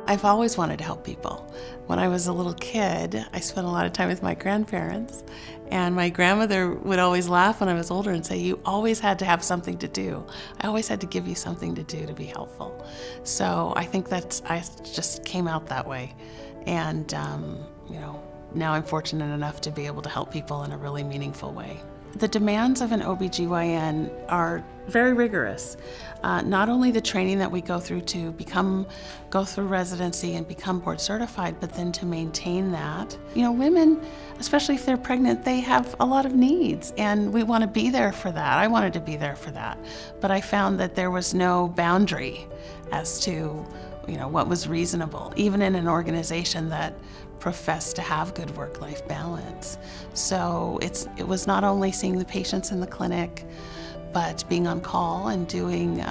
I've always wanted to help people. When I was a little kid, I spent a lot of time with my grandparents, and my grandmother would always laugh when I was older and say, "You always had to have something to do. I always had to give you something to do to be helpful." So I think I just came out that way. And, now I'm fortunate enough to be able to help people in a really meaningful way. The demands of an OBGYN are very rigorous. Not only the training that we go through to go through residency and become board certified, but then to maintain that. Women, especially if they're pregnant, they have a lot of needs, and we want to be there for that. I wanted to be there for that. But I found that there was no boundary as to, what was reasonable, even in an organization that profess to have good work-life balance. So it was not only seeing the patients in the clinic, but being on call and doing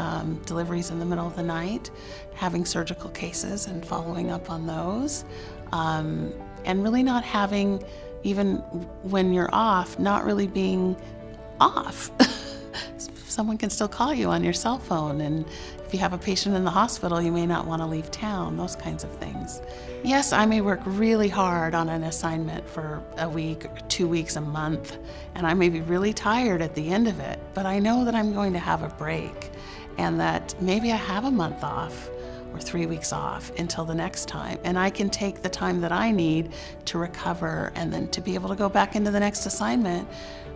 deliveries in the middle of the night, having surgical cases and following up on those, and really not having, even when you're off, not really being off. Someone can still call you on your cell phone, and if you have a patient in the hospital, you may not want to leave town, those kinds of things. Yes, I may work really hard on an assignment for a week, or 2 weeks, a month, and I may be really tired at the end of it, but I know that I'm going to have a break, and that maybe I have a month off or 3 weeks off until the next time, and I can take the time that I need to recover and then to be able to go back into the next assignment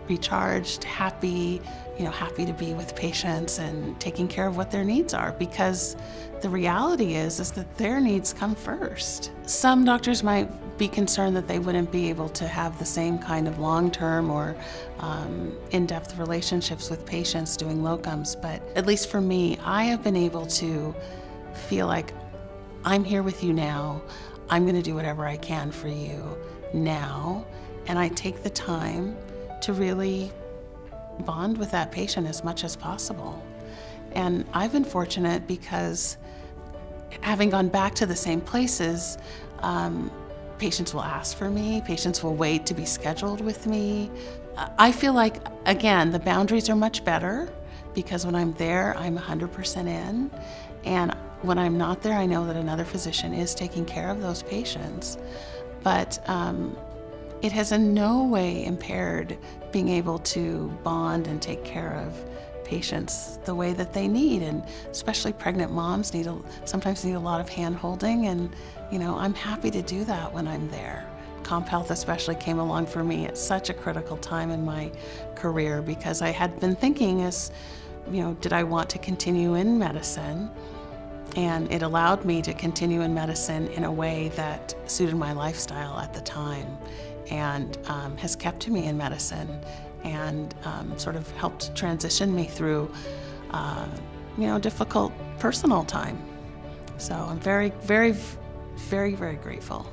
recharged, happy to be with patients and taking care of what their needs are, because the reality is that their needs come first. Some doctors might be concerned that they wouldn't be able to have the same kind of long-term or in-depth relationships with patients doing locums, but at least for me, I have been able to feel like I'm here with you now. I'm going to do whatever I can for you now, and I take the time to really bond with that patient as much as possible. And I've been fortunate because, having gone back to the same places, patients will ask for me, patients will wait to be scheduled with me. I feel like, again, the boundaries are much better, because when I'm there, I'm 100% in, and when I'm not there, I know that another physician is taking care of those patients. But it has in no way impaired being able to bond and take care of patients the way that they need, and especially pregnant moms sometimes need a lot of hand-holding, and I'm happy to do that when I'm there. Comp Health especially came along for me at such a critical time in my career, because I had been thinking did I want to continue in medicine? And it allowed me to continue in medicine in a way that suited my lifestyle at the time, and has kept me in medicine, and sort of helped transition me through difficult personal time. So I'm very, very, very, very grateful.